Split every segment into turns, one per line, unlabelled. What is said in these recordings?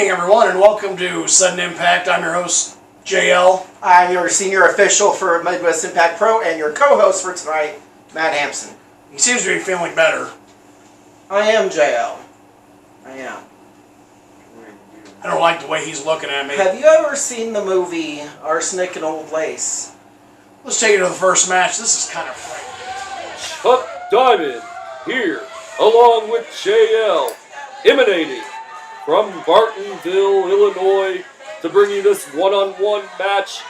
evening, everyone, and welcome to Sudden Impact. I'm your host, JL.
I'm your senior official for Midwest Impact Pro and your co-host for tonight, Matt Hampson.
He seems to be feeling better.
I am JL. I am.
I don't like the way he's looking at me.
Have you ever seen the movie Arsenic and Old Lace?
Let's take it to the first match. This is kind of frightening.
Chuck Diamond here, along with JL, emanating from Bartonville, Illinois, to bring you this one-on-one match.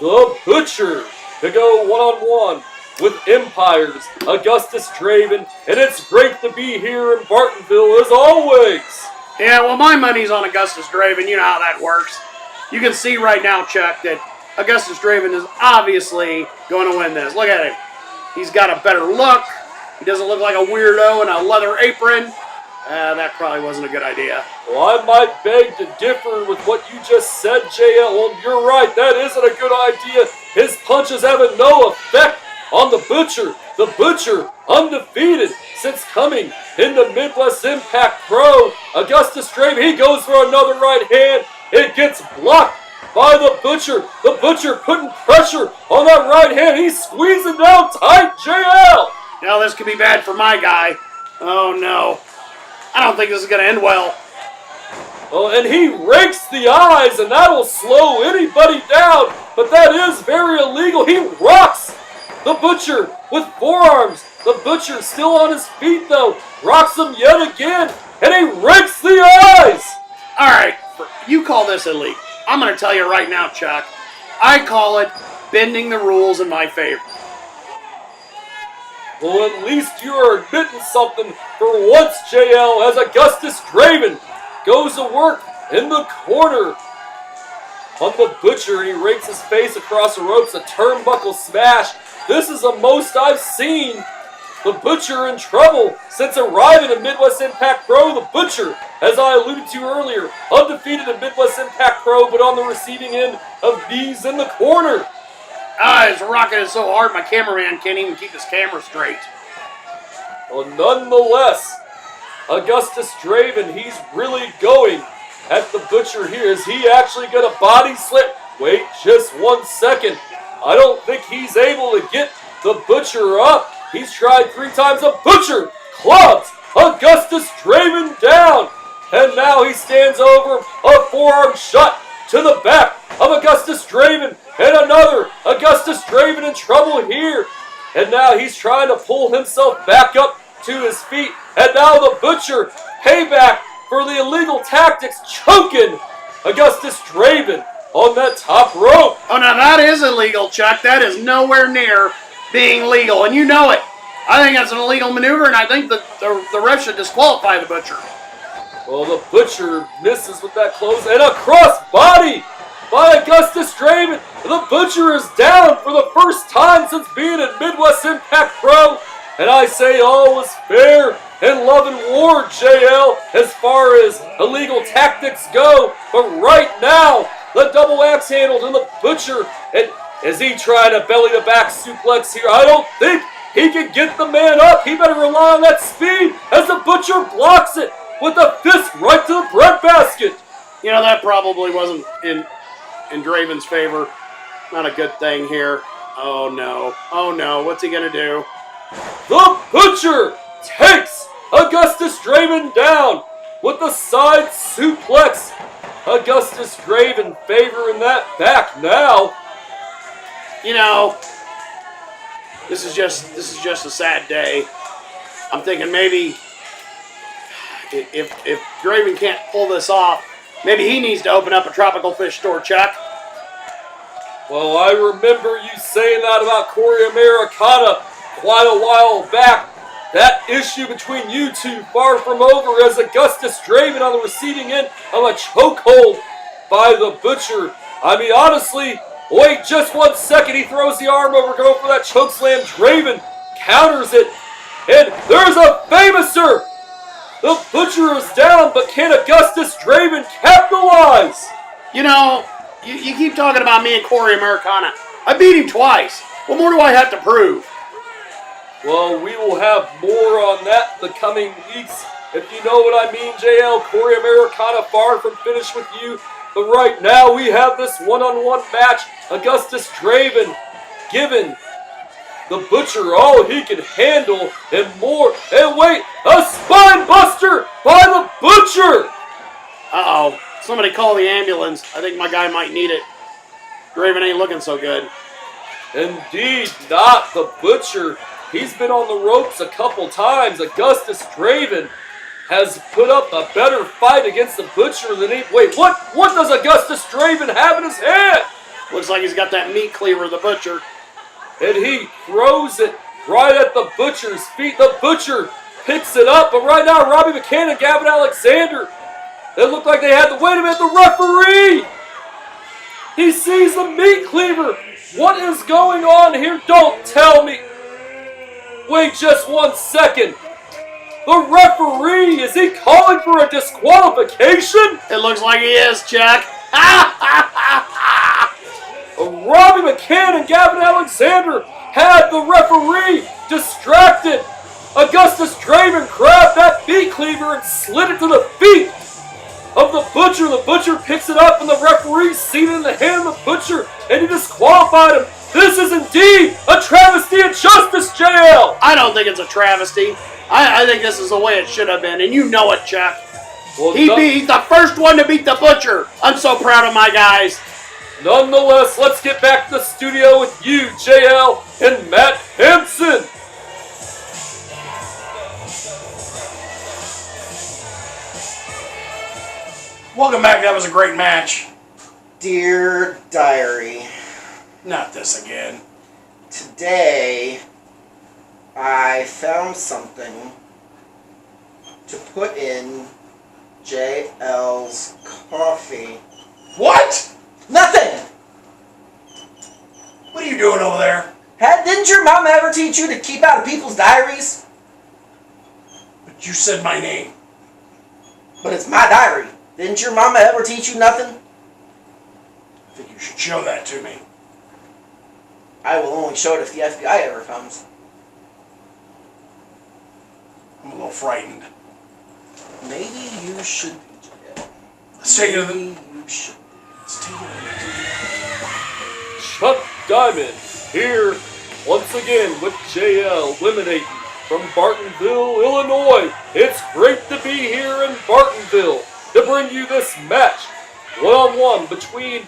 The Butcher to go one-on-one with Empire's Augustus Draven, and it's great to be here in Bartonville as always.
Yeah, well, my money's on Augustus Draven. You know how that works. You can see right now, Chuck, that Augustus Draven is obviously going to win this. Look at him. He's got a better look. He doesn't look like a weirdo in a leather apron. That probably wasn't a good idea.
Well, I might beg to differ with what you just said, JL. Well, you're right. That isn't a good idea. His punches having no effect on the Butcher. The Butcher, undefeated since coming into Midwest Impact Pro. Augustus Draven, he goes for another right hand. It gets blocked by the Butcher. The Butcher putting pressure on that right hand. He's squeezing down tight, JL.
Now this could be bad for my guy. Oh, no. I don't think this is going to end well.
Oh, and he rakes the eyes, and that'll slow anybody down. But that is very illegal. He rocks the Butcher with forearms. The Butcher still on his feet, though. Rocks him yet again, and he rakes the eyes.
All right, you call this illegal. I'm going to tell you right now, Chuck. I call it bending the rules in my favor.
Well, at least you are admitting something for once, JL, as Augustus Draven goes to work in the corner. On the Butcher, he rakes his face across the ropes, a turnbuckle smash. This is the most I've seen the Butcher in trouble since arriving in Midwest Impact Pro. The Butcher, as I alluded to earlier, undefeated in Midwest Impact Pro, but on the receiving end of knees in the corner.
It's rocking it so hard my cameraman can't even keep his camera straight.
Well, nonetheless, Augustus Draven, he's really going at the Butcher here. Is he actually going to body slip? Wait just 1 second. I don't think he's able to get the Butcher up. He's tried 3 times. The Butcher clubs Augustus Draven down. And now he stands over a forearm shot to the back of Augustus Draven. And another Augustus Draven in trouble here. And now he's trying to pull himself back up to his feet. And now the Butcher, payback for the illegal tactics, choking Augustus Draven on that top rope.
Oh, now that is illegal, Chuck. That is nowhere near being legal, and you know it. I think that's an illegal maneuver, and I think the ref should disqualify the Butcher.
Well, the Butcher misses with that close, and a cross body by Augustus Draven. The Butcher is down for the first time since being in Midwest Impact Pro. And I say all was fair in love and war, JL, as far as illegal tactics go. But right now, the double axe handle to the Butcher. And as he tried a belly-to-back suplex here, I don't think he can get the man up. He better rely on that speed as the Butcher blocks it with a fist right to the breadbasket.
You know, that probably wasn't in Draven's favor. Not a good thing here. Oh, no. Oh, no. What's he going to do?
The Butcher takes Augustus Draven down with the side suplex. Augustus Draven favoring that back now.
You know, this is just a sad day. I'm thinking maybe if Draven can't pull this off, maybe he needs to open up a tropical fish store, Chuck.
Well, I remember you saying that about Corey Americana quite a while back. That issue between you two far from over as Augustus Draven on the receiving end of a chokehold by the Butcher. I mean, honestly, wait just 1 second. He throws the arm over, going for that chokeslam. Draven counters it, and there's a famouser. The Butcher is down, but can Augustus Draven capitalize?
You know, you keep talking about me and Corey Americana. I beat him twice. What more do I have to prove?
Well, we will have more on that the coming weeks if you know what I mean, JL. Corey Americana far from finished with you. But right now we have this one-on-one match. Augustus Draven giving the Butcher all he can handle and more. And wait, a spine buster by the Butcher!
Uh-oh. Somebody call the ambulance. I think my guy might need it. Draven ain't looking so good.
Indeed not. The Butcher, he's been on the ropes a couple times. Augustus Draven has put up a better fight against the Butcher than he... Wait, what does Augustus Draven have in his hand?
Looks like he's got that meat cleaver, the Butcher.
And he throws it right at the Butcher's feet. The Butcher picks it up, but right now Robbie McCann and Gavin Alexander, it looked like they had to wait a minute. The referee, he sees the meat cleaver. What is going on here? Don't tell me. Wait just 1 second. The referee, is he calling for a disqualification?
It looks like he is, Chuck.
Robbie McCann and Gavin Alexander had the referee distracted. Augustus Draven grabbed that meat cleaver and slid it to the feet of the Butcher. The Butcher picks it up and the referee's seen it in the hand of the Butcher and he disqualified him. This is indeed a travesty of justice, JL!
I don't think it's a travesty. I think this is the way it should have been, and you know it, Chuck.
Well,
He's the first one to beat the Butcher. I'm so proud of my guys.
Nonetheless, let's get back to the studio with you, JL and Matt Hansen.
Welcome back. That was a great match.
Dear Die-ary,
Not this again.
today I found something to put in JL's coffee.
What?
Nothing!
What are you doing over there?
Didn't your mom ever teach you to keep out of people's diaries?
But you said my name.
But it's my diary. Didn't your mama ever teach you nothing?
I think you should show that to me.
I will only show it if the FBI ever comes.
I'm a little frightened.
Maybe you should be, JL.
Let's take it to the...
Maybe you should.
Let's take it to the...
Chuck Diamond here once again with JL eliminating from Bartonville, Illinois. It's great to be here in Bartonville to bring you this match one-on-one between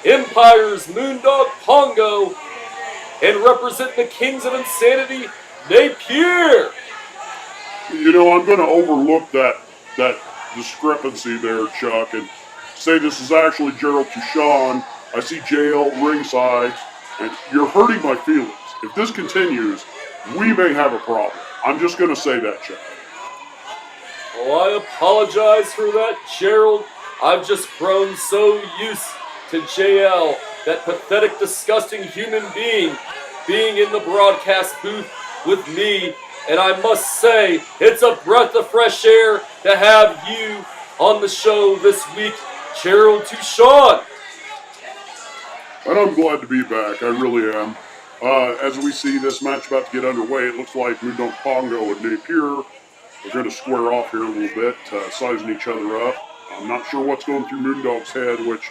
Empire's Moondog Pongo and representing the Kings of Insanity, Napier.
You know, I'm going to overlook that discrepancy there, Chuck, and say this is actually Gerald Tushon. I see JL ringside, and you're hurting my feelings. If this continues, we may have a problem. I'm just going to say that, Chuck.
Oh, I apologize for that, Gerald. I've just grown so used to JL, that pathetic, disgusting human being in the broadcast booth with me. And I must say, it's a breath of fresh air to have you on the show this week, Gerald Tushon.
And I'm glad to be back. I really am. As we see this match about to get underway, it looks like Moondog Pongo and Napier are going to square off here a little bit, sizing each other up. I'm not sure what's going through Moondog's head, which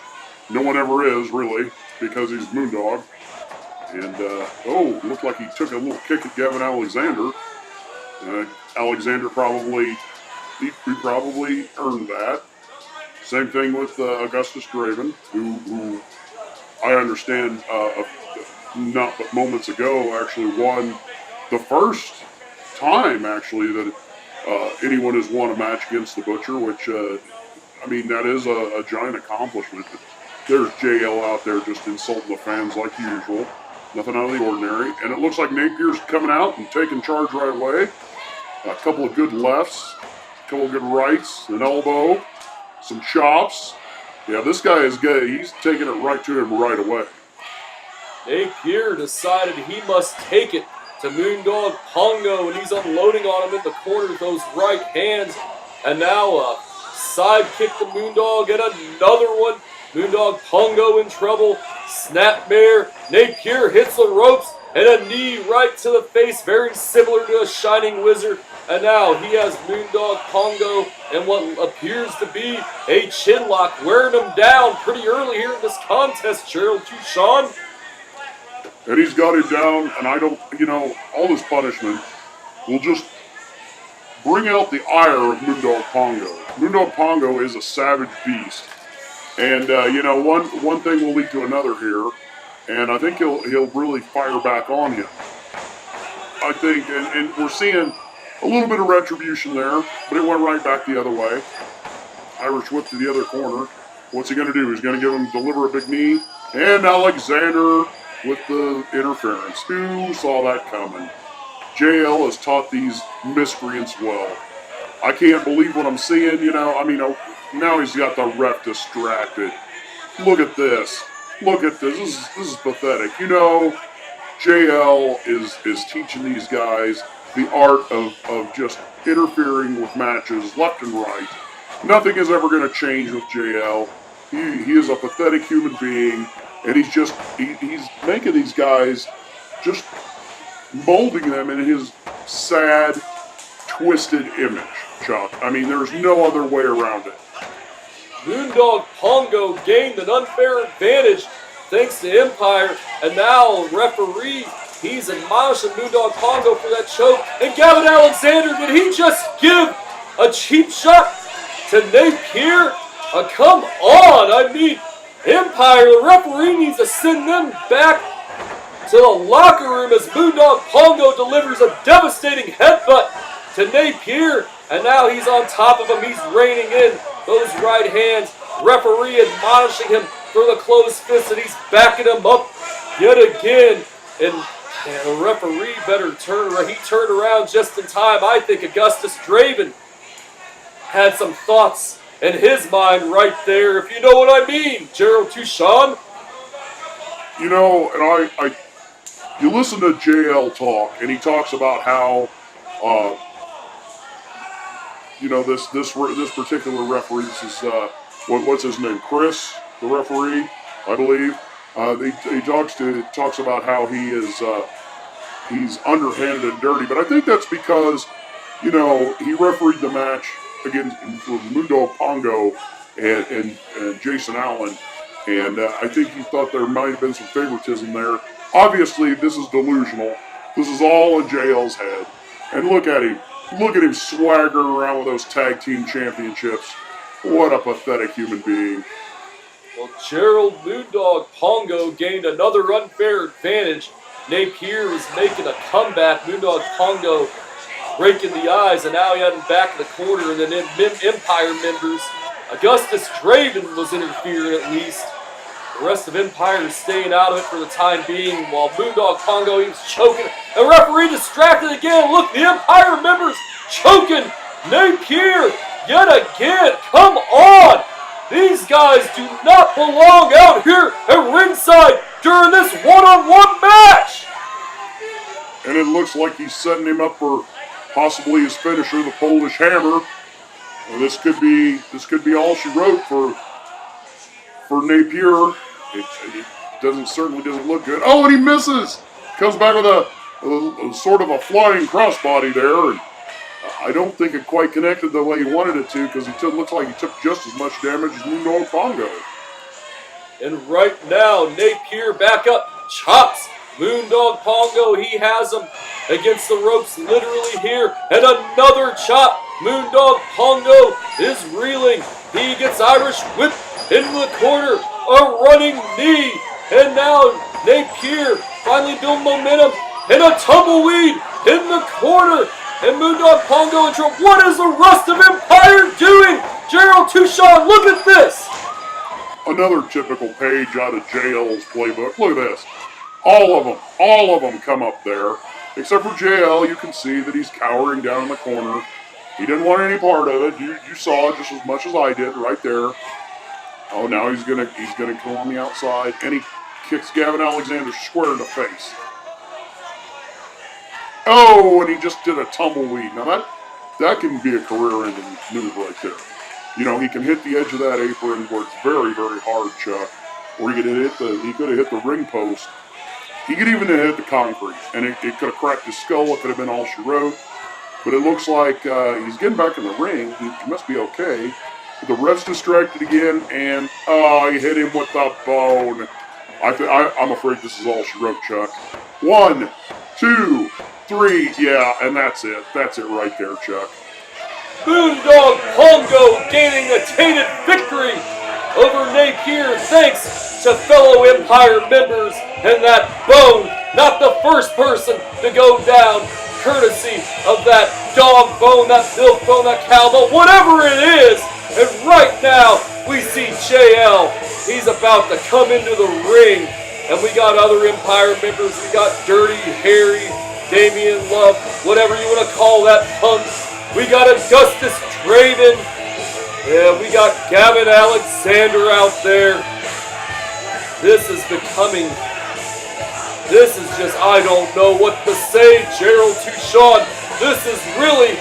no one ever is, really, because he's Moondog. And, looked like he took a little kick at Gavin Alexander. Alexander probably earned that. Same thing with Augustus Draven, who I understand not but moments ago actually won the first time actually that anyone has won a match against the Butcher, which that is a giant accomplishment. There's JL out there just insulting the fans like usual. Nothing out of the ordinary. And it looks like Napier's coming out and taking charge right away. A couple of good lefts, a couple of good rights, an elbow, some chops. Yeah, this guy is good. He's taking it right to him right away.
Napier decided he must take it to Moondog Pongo, and he's unloading on him in the corner with those right hands. And now a side kick to Moondog and another one. Moondog Pongo in trouble. Snapmare. Napier hits the ropes. and a knee right to the face, very similar to a Shining Wizard. And now he has Moondog Pongo and what appears to be a chin lock, wearing him down pretty early here in this contest, Gerald Tuchon.
And he's got it down, and I don't, all this punishment will just bring out the ire of Moondog Pongo. Moondog Pongo is a savage beast. And, one thing will lead to another here, and I think he'll really fire back on him. I think, and we're seeing a little bit of retribution there, but it went right back the other way. Irish whip to the other corner. What's he going to do? He's going to deliver a big knee. And Alexander with the interference. Who saw that coming? JL has taught these miscreants well. I can't believe what I'm seeing, now he's got the ref distracted. Look at this. Look at this. This is pathetic. JL is teaching these guys the art of just interfering with matches left and right. Nothing is ever going to change with JL. He is a pathetic human being, and he's making these guys, just molding them in his sad, twisted image, Chuck. There's no other way around it.
Moondog Pongo gained an unfair advantage thanks to Empire, and now referee, he's admonishing Moondog Pongo for that choke. And Gavin Alexander, did he just give a cheap shot to Napier? Come on, Empire, the referee needs to send them back to the locker room as Moondog Pongo delivers a devastating headbutt to Napier, and now he's on top of him. He's reining in those right hands. Referee admonishing him for the closed fist, and he's backing him up yet again. And the referee better turn around. He turned around just in time. I think Augustus Draven had some thoughts in his mind right there, if you know what I mean, Gerald Tuchon.
And you listen to JL talk, and he talks about how, this particular referee, this is, what's his name, Chris, the referee, I believe. He talks about how he is, he's underhanded and dirty, but I think that's because, he refereed the match against Moondog Pongo and Jason Allen, and I think he thought there might have been some favoritism there. Obviously, this is delusional. This is all in JL's head. And look at him. Look at him swaggering around with those tag team championships. What a pathetic human being.
Well, Gerald Moondog Pongo gained another unfair advantage. Napier was making a comeback. Moondog Pongo breaking the eyes, and now he had him back in the corner. And then Empire members, Augustus Draven was interfering at least. The rest of Empire is staying out of it for the time being, while Moondog Pongo, he was choking. The referee distracted again. Look, the Empire members choking Napier yet again. Come on! These guys do not belong out here at ringside during this one-on-one match!
And it looks like he's setting him up for possibly his finisher, the Polish Hammer. Well, this could be all she wrote for Napier. It certainly doesn't look good. Oh, and he misses! Comes back with a sort of a flying crossbody there. And I don't think it quite connected the way he wanted it to, because looks like he took just as much damage as Moondog Pongo.
And right now, Napier back up, chops Moondog Pongo. He has him against the ropes literally here. And another chop. Moondog Pongo is reeling. He gets Irish whip into the corner. A running knee. And now Napier finally building momentum. And a tumbleweed in the corner. And Moondog Pongo in trouble. What is the rest of Empire doing? Gerald Tuchon, look at this.
Another typical page out of JL's playbook. Look at this. All of them come up there. Except for JL, you can see that he's cowering down in the corner. He didn't want any part of it. You saw it just as much as I did right there. Oh, now he's gonna go on the outside, and he kicks Gavin Alexander square in the face. Oh, and he just did a tumbleweed. Now that can be a career-ending move right there. He can hit the edge of that apron where it's very, very hard, Chuck. Or he could have hit the ring post. He could even have hit the concrete, and it could have cracked his skull. It could have been all she wrote. But it looks like he's getting back in the ring. He must be okay. The ref's distracted again, and he hit him with the bone. I'm afraid this is all she wrote, Chuck. 1, 2, 3, yeah, and that's it. That's it right there, Chuck.
Moondog Pongo gaining a tainted victory over Napier thanks to fellow Empire members, and that bone, not the first person to go down, courtesy of that dog bone, that milk bone, that cow bone, whatever it is. And right now, we see JL. He's about to come into the ring. And we got other Empire members. We got Dirty Harry, Damian Love, whatever you want to call that punk. We got Augustus Draven. Yeah, we got Gavin Alexander out there. This is just, I don't know what to say, Gerald Touchon. This is really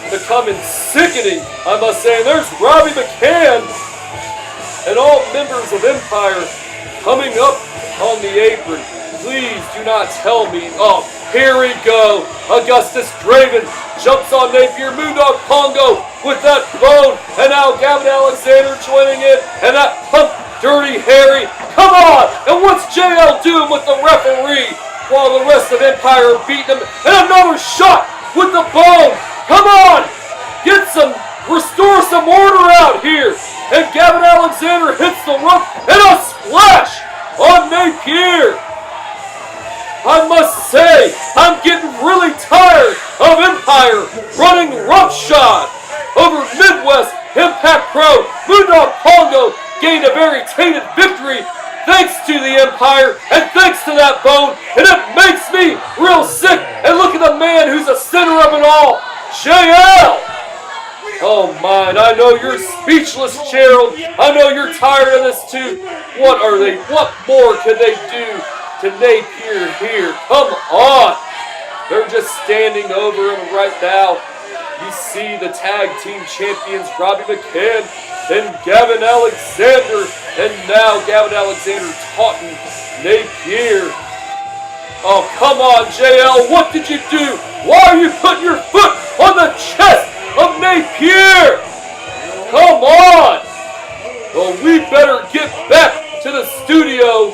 becoming sickening, I must say. And there's Robbie McCann and all members of Empire coming up on the apron. Please do not tell me. Oh, here we go. Augustus Draven jumps on Napier. Moondog Pongo with that bone. And now Gavin Alexander joining in. And that punk Dirty Harry. Come on! And what's JL doing with the referee? While the rest of Empire are beating him. And another shot with the bone. Come on! Restore some order out here. And Gavin Alexander hits the rope. And a splash on Napier. I must say, I'm getting really tired of Empire running roughshod over Midwest Impact Pro. Moondog Pongo gained a very tainted victory thanks to the Empire and thanks to that bone, and it makes me real sick. And look at the man who's the center of it all, JL. Oh my, I know you're speechless, Gerald. I know you're tired of this too. What more can they do to Napier here? Come on. They're just standing over him right now. You see the tag team champions, Robbie McCann and Gavin Alexander. And now Gavin Alexander taunting Napier. Oh, come on, JL. What did you do? Why are you putting your foot on the chest of Napier? Come on. Well, we better get back to the studio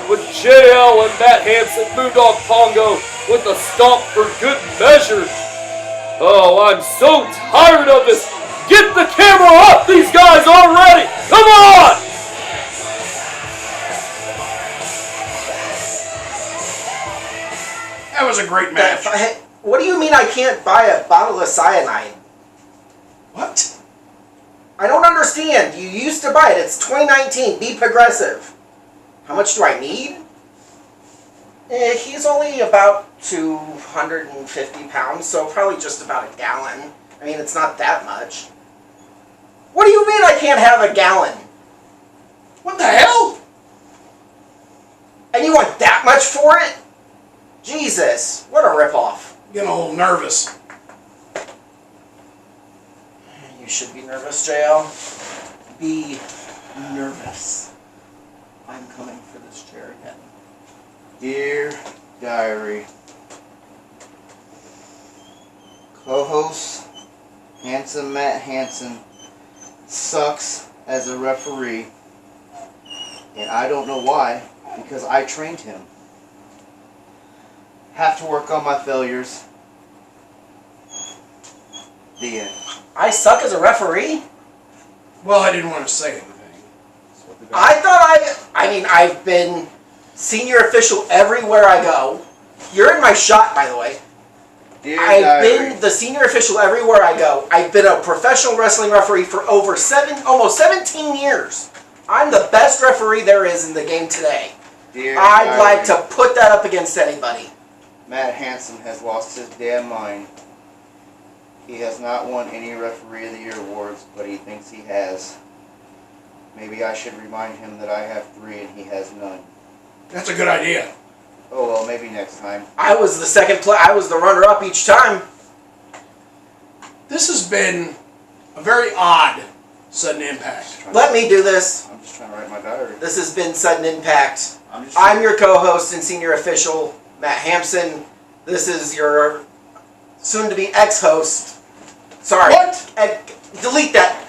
with JL and Matt Hansen, Moondog Pongo with a stomp for good measure. Oh, I'm so tired of this. Get the camera off these guys already. Come on.
That was a great match.
What do you mean I can't buy a bottle of cyanide?
What?
I don't understand. You used to buy it. It's 2019. Be progressive. How much do I need? He's only about 250 pounds, so probably just about a gallon. I mean, it's not that much. What do you mean I can't have a gallon?
What the hell?
And you want that much for it? Jesus, what a ripoff.
Getting a little nervous.
You should be nervous, JL. Be nervous. I'm coming for this chair again.
Dear Die-ary, co-host Handsome Matt Hansen sucks as a referee, and I don't know why, because I trained him. Have to work on my failures. The end.
I suck as a referee?
Well, I didn't want to say anything.
I thought I've been senior official everywhere I go. You're in my shot, by the way.
Dear
I've
Die-ary,
been the senior official everywhere I go. I've been a professional wrestling referee for almost 17 years. I'm the best referee there is in the game today.
Dear
I'd
Die-ary,
like to put that up against anybody.
Matt Hansen has lost his damn mind. He has not won any Referee of the Year awards, but he thinks he has. Maybe I should remind him that I have 3 and he has none.
That's a good idea.
Oh well, maybe next time.
I was I was the runner-up each time.
This has been a very odd sudden impact.
Let me do this.
I'm just trying to write my diary.
This has been Sudden Impact. I'm your co-host and senior official, Matt Hampson. This is your soon-to-be ex-host. Sorry.
What?
Delete that.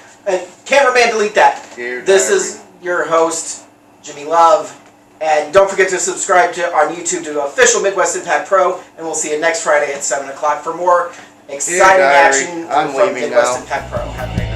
Cameraman, delete that.
Dear
This
diary.
is your host, Jimmy Love. And don't forget to subscribe on YouTube to Official Midwest Impact Pro. And we'll see you next Friday at 7 o'clock for more exciting
diary.
action
I'm
from
leaving
Midwest
now.
Impact Pro. Have a great